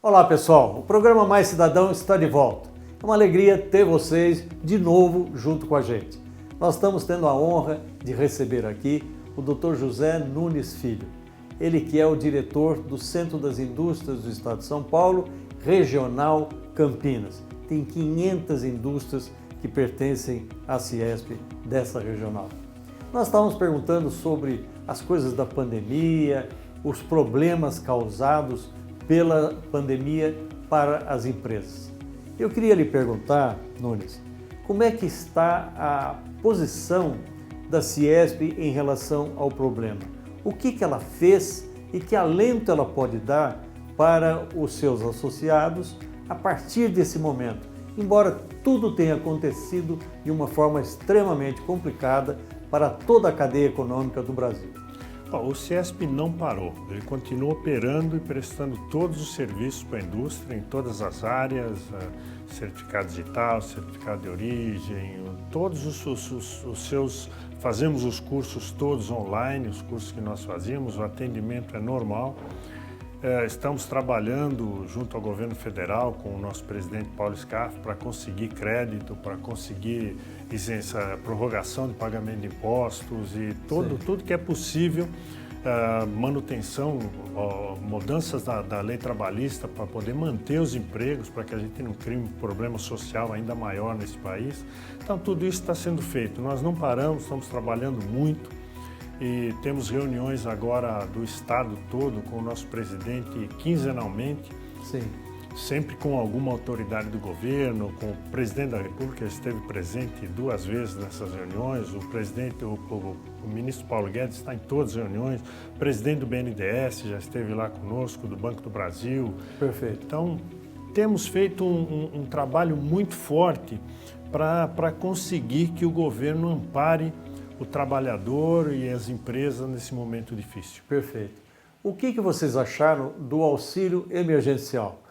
Olá pessoal, o programa Mais Cidadão está de volta. É uma alegria ter vocês de novo junto com a gente. Nós estamos tendo a honra de receber aqui o Dr. José Nunes Filho. Ele que é o diretor do Centro das Indústrias do Estado de São Paulo, Regional Campinas. Tem 500 indústrias que pertencem à Ciesp dessa regional. Nós estávamos perguntando sobre as coisas da pandemia, os problemas causados pela pandemia para as empresas. Eu queria lhe perguntar, Nunes, como é que está a posição da Ciesp em relação ao problema? O que ela fez e que alento ela pode dar para os seus associados a partir desse momento? Embora tudo tenha acontecido de uma forma extremamente complicada para toda a cadeia econômica do Brasil. O Ciesp não parou, ele continua operando e prestando todos os serviços para a indústria em todas as áreas, certificado digital, certificado de origem, todos os seus, fazemos os cursos todos online, os cursos que nós fazíamos, o atendimento é normal. Estamos trabalhando junto ao governo federal com o nosso presidente Paulo Scaff para conseguir crédito, para conseguir prorrogação de pagamento de impostos e tudo que é possível, manutenção, mudanças da lei trabalhista para poder manter os empregos, para que a gente não crie um problema social ainda maior nesse país. Então tudo isso está sendo feito, nós não paramos, estamos trabalhando muito. E temos reuniões agora do Estado todo com o nosso presidente quinzenalmente, Sim. Sempre com alguma autoridade do governo, com o presidente da República, esteve presente 2 vezes nessas reuniões, o ministro Paulo Guedes está em todas as reuniões, o presidente do BNDES já esteve lá conosco, do Banco do Brasil. Perfeito. Então, temos feito um trabalho muito forte para conseguir que o governo ampare o trabalhador e as empresas nesse momento difícil. Perfeito. O que vocês acharam do auxílio emergencial?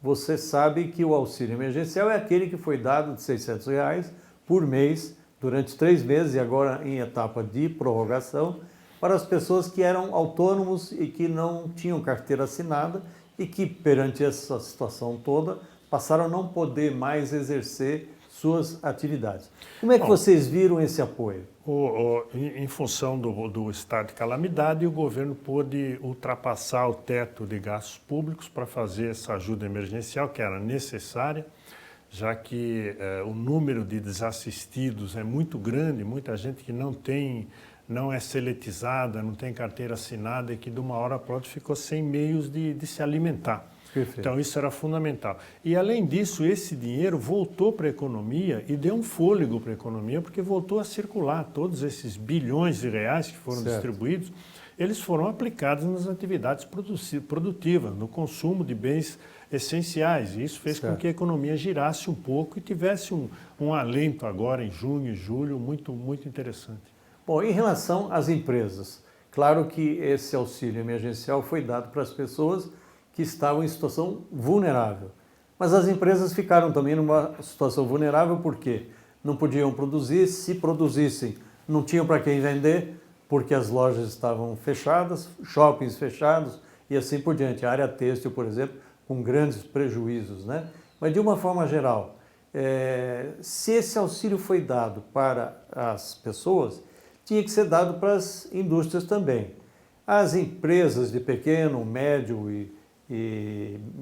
Você sabe que o auxílio emergencial é aquele que foi dado de R$600 por mês durante 3 meses e agora em etapa de prorrogação para as pessoas que eram autônomos e que não tinham carteira assinada e que perante essa situação toda passaram a não poder mais exercer suas atividades. Como é que vocês viram esse apoio? Em função do estado de calamidade, o governo pôde ultrapassar o teto de gastos públicos para fazer essa ajuda emergencial, que era necessária, já que o número de desassistidos é muito grande, muita gente que não é seletizada, não tem carteira assinada e que de uma hora para outra ficou sem meios de se alimentar. Perfeito. Então isso era fundamental. E além disso, esse dinheiro voltou para a economia e deu um fôlego para a economia, porque voltou a circular. Todos esses bilhões de reais que foram distribuídos, eles foram aplicados nas atividades produtivas, no consumo de bens essenciais. E isso fez com que a economia girasse um pouco e tivesse um alento agora em junho e julho muito, muito interessante. Bom, em relação às empresas, claro que esse auxílio emergencial foi dado para as pessoas que estavam em situação vulnerável. Mas as empresas ficaram também numa situação vulnerável porque não podiam produzir, se produzissem não tinham para quem vender, porque as lojas estavam fechadas, shoppings fechados e assim por diante. A área têxtil, por exemplo, com grandes prejuízos, né? Mas de uma forma geral, se esse auxílio foi dado para as pessoas, tinha que ser dado para as indústrias também. As empresas de pequeno, médio e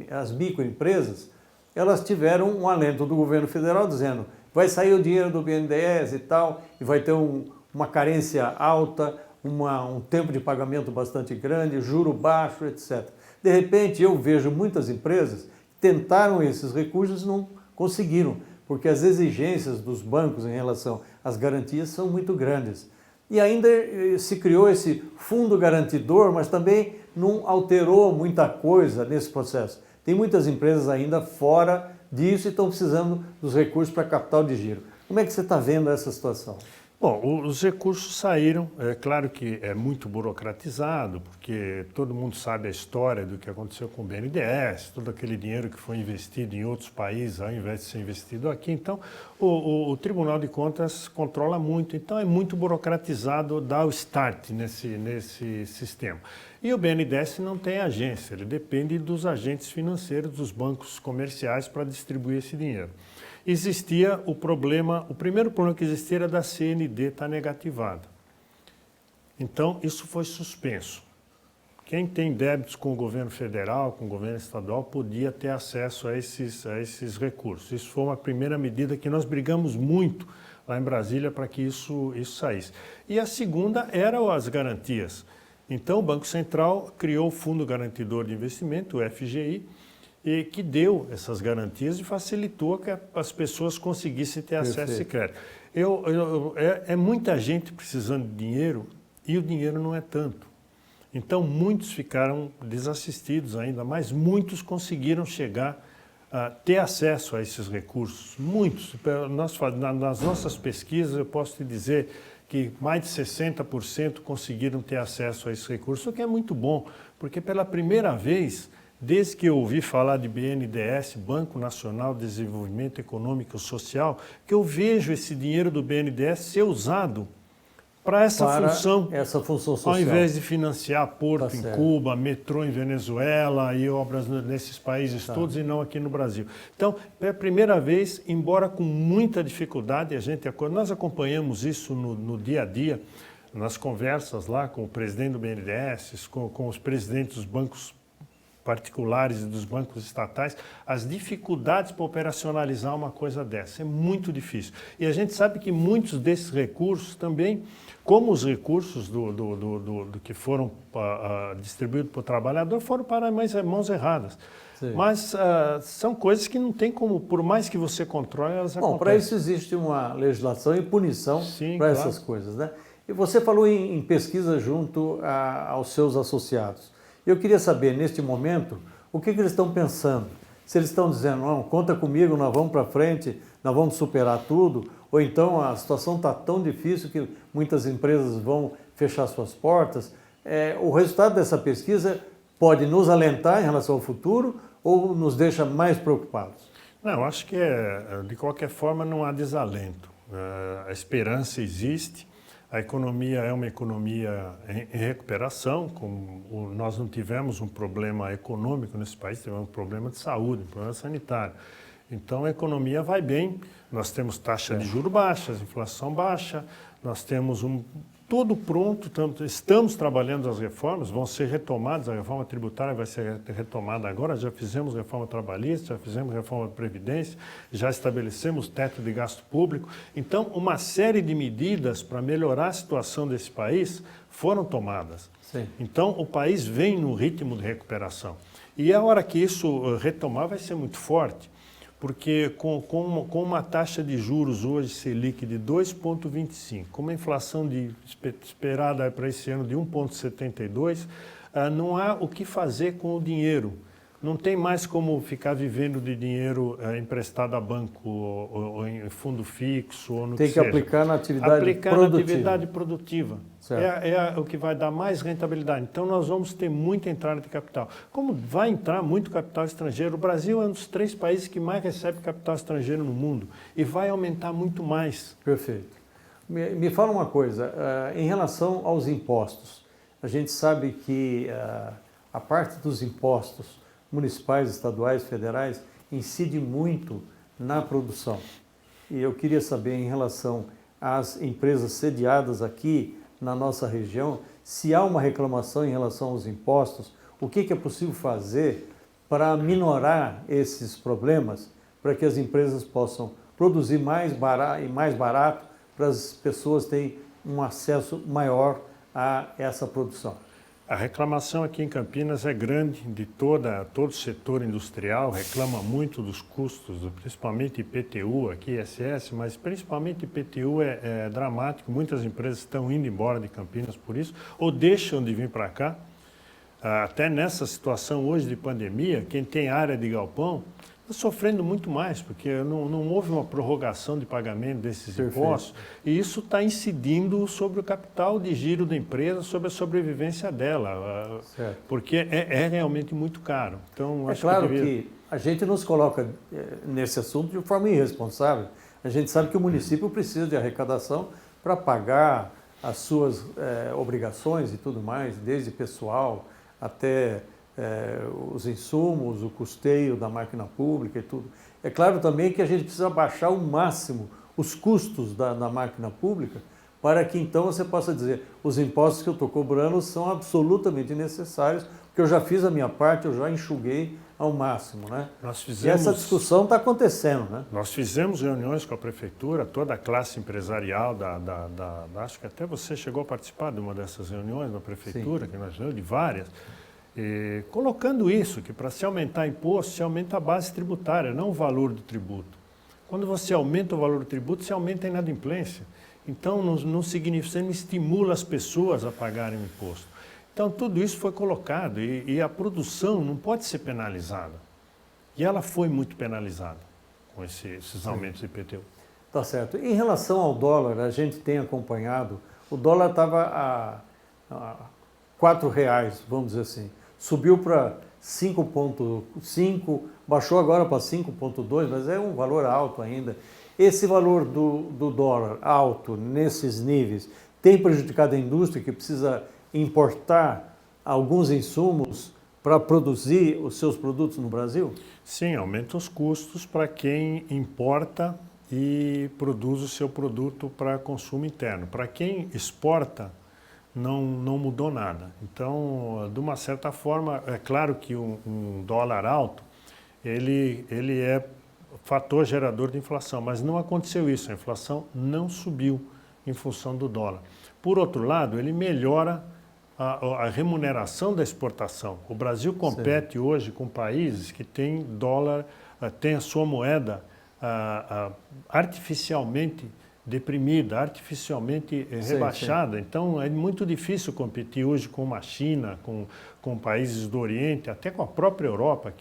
as microempresas, elas tiveram um alento do governo federal dizendo vai sair o dinheiro do BNDES e tal, e vai ter uma carência alta, um tempo de pagamento bastante grande, juro baixo, etc. De repente, eu vejo muitas empresas que tentaram esses recursos e não conseguiram, porque as exigências dos bancos em relação às garantias são muito grandes. E ainda se criou esse fundo garantidor, mas também não alterou muita coisa nesse processo. Tem muitas empresas ainda fora disso e estão precisando dos recursos para capital de giro. Como é que você está vendo essa situação? Bom, os recursos saíram, é claro que é muito burocratizado, porque todo mundo sabe a história do que aconteceu com o BNDES, todo aquele dinheiro que foi investido em outros países ao invés de ser investido aqui. Então, o Tribunal de Contas controla muito, então é muito burocratizado dar o start nesse sistema. E o BNDES não tem agência, ele depende dos agentes financeiros, dos bancos comerciais para distribuir esse dinheiro. Existia o primeiro problema que existia era da CND estar negativada. Então, isso foi suspenso. Quem tem débitos com o governo federal, com o governo estadual, podia ter acesso a esses recursos. Isso foi uma primeira medida que nós brigamos muito lá em Brasília para que isso saísse. E a segunda eram as garantias. Então, o Banco Central criou o Fundo Garantidor de Investimento, o FGI, e que deu essas garantias e facilitou que as pessoas conseguissem ter acesso a esse crédito. É muita gente precisando de dinheiro e o dinheiro não é tanto. Então, muitos ficaram desassistidos ainda, mas muitos conseguiram chegar a ter acesso a esses recursos. Muitos. Nas nossas pesquisas, eu posso te dizer que mais de 60% conseguiram ter acesso a esses recursos, o que é muito bom, porque pela primeira vez, desde que eu ouvi falar de BNDES, Banco Nacional de Desenvolvimento Econômico e Social, que eu vejo esse dinheiro do BNDES ser usado para essa função social, ao invés de financiar porto em Cuba, metrô em Venezuela e obras nesses países todos e não aqui no Brasil. Então, pela primeira vez, embora com muita dificuldade, nós acompanhamos isso no dia a dia, nas conversas lá com o presidente do BNDES, com os presidentes dos bancos particulares e dos bancos estatais, as dificuldades para operacionalizar uma coisa dessa. É muito difícil. E a gente sabe que muitos desses recursos também, como os recursos do que foram distribuídos para o trabalhador, foram para mãos erradas. Sim. Mas são coisas que não tem como, por mais que você controle, elas acontecem. Bom, para isso existe uma legislação e punição para essas coisas, né? E você falou em pesquisa junto aos seus associados. Eu queria saber, neste momento, o que eles estão pensando. Se eles estão dizendo, não, conta comigo, nós vamos para frente, nós vamos superar tudo, ou então a situação está tão difícil que muitas empresas vão fechar suas portas. O resultado dessa pesquisa pode nos alentar em relação ao futuro ou nos deixa mais preocupados? Não, acho que de qualquer forma não há desalento. A esperança existe. A economia é uma economia em recuperação, nós não tivemos um problema econômico nesse país, tivemos um problema de saúde, um problema sanitário. Então a economia vai bem, nós temos taxa de juros baixas, inflação baixa, nós temos tudo pronto, estamos trabalhando as reformas, vão ser retomadas, a reforma tributária vai ser retomada agora, já fizemos reforma trabalhista, já fizemos reforma de previdência, já estabelecemos teto de gasto público. Então, uma série de medidas para melhorar a situação desse país foram tomadas. Sim. Então, o país vem no ritmo de recuperação. E a hora que isso retomar vai ser muito forte. Porque com uma taxa de juros hoje Selic de 2,25, com uma inflação esperada para esse ano de 1,72, não há o que fazer com o dinheiro. Não tem mais como ficar vivendo de dinheiro emprestado a banco ou em fundo fixo ou no que seja. Tem que aplicar na atividade produtiva. É o que vai dar mais rentabilidade. Então, nós vamos ter muita entrada de capital. Como vai entrar muito capital estrangeiro, o Brasil é um dos 3 países que mais recebe capital estrangeiro no mundo e vai aumentar muito mais. Perfeito. Me fala uma coisa, em relação aos impostos, a gente sabe que a parte dos impostos municipais, estaduais, federais, incide muito na produção. E eu queria saber, em relação às empresas sediadas aqui na nossa região, se há uma reclamação em relação aos impostos, o que é possível fazer para minorar esses problemas, para que as empresas possam produzir mais barato, para as pessoas terem um acesso maior a essa produção. A reclamação aqui em Campinas é grande de todo o setor industrial, reclama muito dos custos, principalmente IPTU, aqui ISS, mas principalmente IPTU é dramático. Muitas empresas estão indo embora de Campinas por isso, ou deixam de vir para cá. Até nessa situação hoje de pandemia, quem tem área de galpão, sofrendo muito mais, porque não houve uma prorrogação de pagamento desses impostos, e isso está incidindo sobre o capital de giro da empresa, sobre a sobrevivência dela, porque é realmente muito caro. Então, acho claro que a gente nos coloca nesse assunto de forma irresponsável. A gente sabe que o município precisa de arrecadação para pagar as suas obrigações e tudo mais, desde pessoal até os insumos, o custeio da máquina pública e tudo. É claro também que a gente precisa baixar ao máximo os custos da máquina pública para que então você possa dizer os impostos que eu estou cobrando são absolutamente necessários, porque eu já fiz a minha parte, eu já enxuguei ao máximo, né? E essa discussão está acontecendo, né? Nós fizemos reuniões com a prefeitura, toda a classe empresarial acho que até você chegou a participar de uma dessas reuniões na prefeitura, que nós de várias, colocando isso, que para se aumentar imposto, se aumenta a base tributária, não o valor do tributo. Quando você aumenta o valor do tributo, se aumenta a inadimplência. Então, não significa, você não estimula as pessoas a pagarem o imposto. Então, tudo isso foi colocado e a produção não pode ser penalizada. E ela foi muito penalizada com esses aumentos de IPTU. Tá certo. Em relação ao dólar, a gente tem acompanhado, o dólar estava a R$4, vamos dizer assim. Subiu para 5,5, baixou agora para 5,2, mas é um valor alto ainda. Esse valor do dólar alto, nesses níveis, tem prejudicado a indústria que precisa importar alguns insumos para produzir os seus produtos no Brasil? Sim, aumenta os custos para quem importa e produz o seu produto para consumo interno. Para quem exporta, não mudou nada. Então, de uma certa forma, é claro que um dólar alto, ele é fator gerador de inflação, mas não aconteceu isso, a inflação não subiu em função do dólar. Por outro lado, ele melhora a remuneração da exportação. O Brasil compete hoje com países que têm dólar, tem a sua moeda artificialmente deprimida, artificialmente rebaixada. Então, é muito difícil competir hoje com a China, com países do Oriente, até com a própria Europa,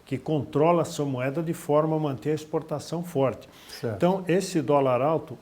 que controla a sua moeda de forma a manter a exportação forte. Certo. Então, esse dólar alto,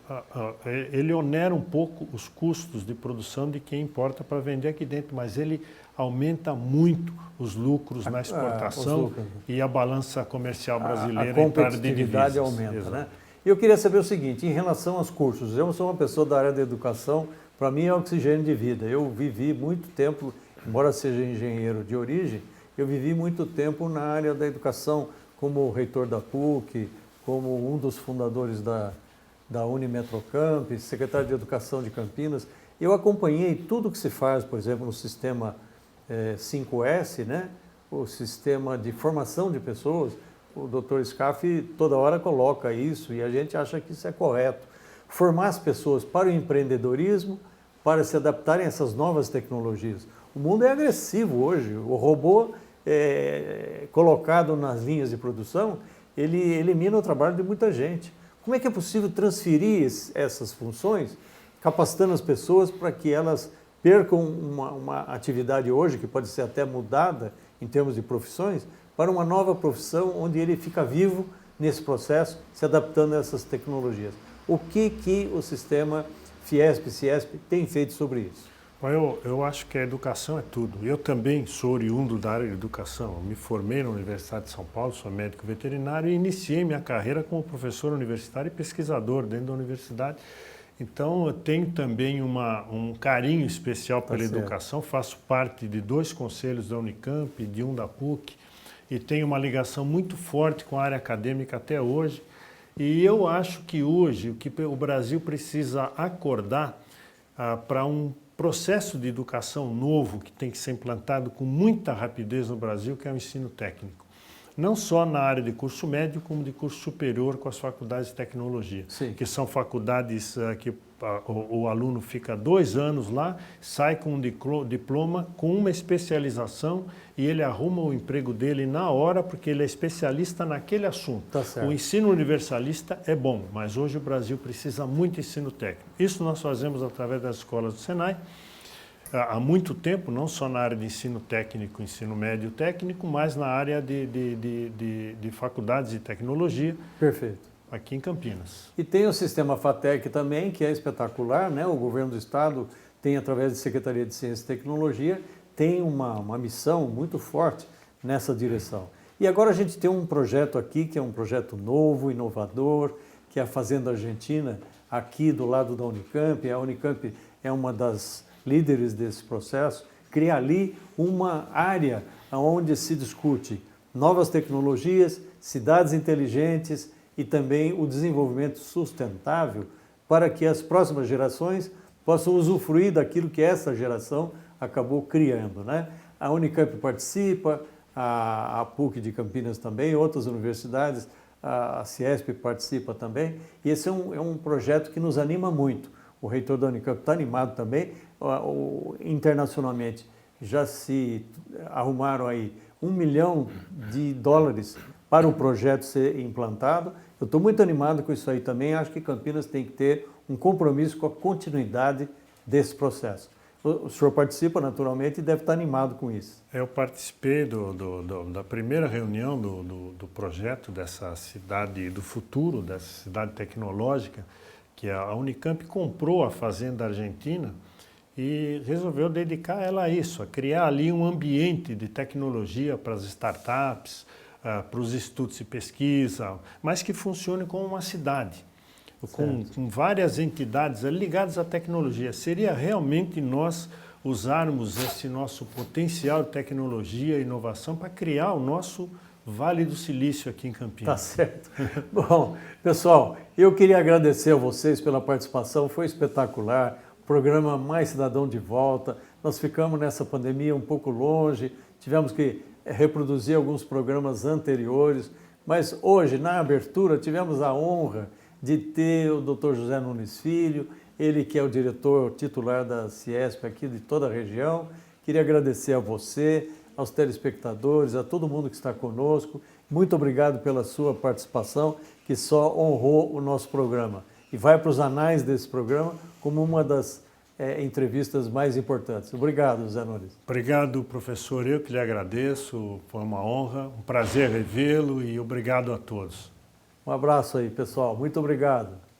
ele onera um pouco os custos de produção de quem importa para vender aqui dentro, mas ele aumenta muito os lucros na exportação e a balança comercial brasileira a competitividade aumenta, Exato. Né? E eu queria saber o seguinte, em relação aos cursos, eu sou uma pessoa da área da educação, para mim é oxigênio de vida. Eu vivi muito tempo, embora seja engenheiro de origem, eu vivi muito tempo na área da educação, como reitor da PUC, como um dos fundadores da Unimetrocamp, secretário de Educação de Campinas. Eu acompanhei tudo que se faz, por exemplo, no sistema 5S, né? O sistema de formação de pessoas. O Dr. Scaff toda hora coloca isso e a gente acha que isso é correto. Formar as pessoas para o empreendedorismo, para se adaptarem a essas novas tecnologias. O mundo é agressivo hoje. O robô colocado nas linhas de produção, ele elimina o trabalho de muita gente. Como é que é possível transferir essas funções, capacitando as pessoas para que elas percam uma atividade hoje, que pode ser até mudada em termos de profissões, para uma nova profissão onde ele fica vivo nesse processo, se adaptando a essas tecnologias. O que o sistema Fiesp-Ciesp tem feito sobre isso? Eu acho que a educação é tudo. Eu também sou oriundo da área de educação. Eu me formei na Universidade de São Paulo, sou médico veterinário e iniciei minha carreira como professor universitário e pesquisador dentro da universidade. Então, eu tenho também um carinho especial pela educação. Faço parte de 2 conselhos da Unicamp e de um da PUC. E tenho uma ligação muito forte com a área acadêmica até hoje. E eu acho que hoje o que o Brasil precisa acordar para um processo de educação novo que tem que ser implantado com muita rapidez no Brasil, que é o ensino técnico. Não só na área de curso médio, como de curso superior com as faculdades de tecnologia, que são faculdades que o aluno fica 2 anos lá, sai com um diploma, com uma especialização e ele arruma o emprego dele na hora porque ele é especialista naquele assunto. Tá certo. O ensino universalista é bom, mas hoje o Brasil precisa muito de ensino técnico. Isso nós fazemos através das escolas do Senai. há muito tempo, não só na área de ensino técnico, ensino médio técnico, mas na área de faculdades de tecnologia. Perfeito. Aqui em Campinas. E tem o sistema FATEC também, que é espetacular, né? O governo do estado tem, através da Secretaria de Ciência e Tecnologia, tem uma missão muito forte nessa direção. E agora a gente tem um projeto aqui, que é um projeto novo, inovador, que é a Fazenda Argentina, aqui do lado da Unicamp. A Unicamp é uma das líderes desse processo. Cria ali uma área onde se discute novas tecnologias, cidades inteligentes e também o desenvolvimento sustentável para que as próximas gerações possam usufruir daquilo que essa geração acabou criando, né? A Unicamp participa, a PUC de Campinas também, outras universidades, a Ciesp participa também, e esse é um projeto que nos anima muito. O reitor da Unicamp está animado também, internacionalmente já se arrumaram aí $1 milhão para o projeto ser implantado. Eu estou muito animado com isso aí também, acho que Campinas tem que ter um compromisso com a continuidade desse processo. O senhor participa naturalmente e deve estar animado com isso. Eu participei da primeira reunião do projeto dessa cidade do futuro, dessa cidade tecnológica, que a Unicamp comprou a Fazenda Argentina e resolveu dedicar ela a isso, a criar ali um ambiente de tecnologia para as startups, para os institutos de pesquisa, mas que funcione como uma cidade, com várias entidades ligadas à tecnologia. Seria realmente nós usarmos esse nosso potencial de tecnologia e inovação para criar o nosso Vale do Silício aqui em Campinas. Tá certo. Bom, pessoal, eu queria agradecer a vocês pela participação, foi espetacular, programa Mais Cidadão de Volta. Nós ficamos nessa pandemia um pouco longe, tivemos que reproduzir alguns programas anteriores, mas hoje, na abertura, tivemos a honra de ter o Dr. José Nunes Filho, ele que é o diretor titular da Ciesp aqui de toda a região. Queria agradecer a você, aos telespectadores, a todo mundo que está conosco. Muito obrigado pela sua participação, que só honrou o nosso programa. E vai para os anais desse programa como uma das entrevistas mais importantes. Obrigado, José Nunes. Obrigado, professor. Eu que lhe agradeço. Foi uma honra, um prazer revê-lo e obrigado a todos. Um abraço aí, pessoal. Muito obrigado.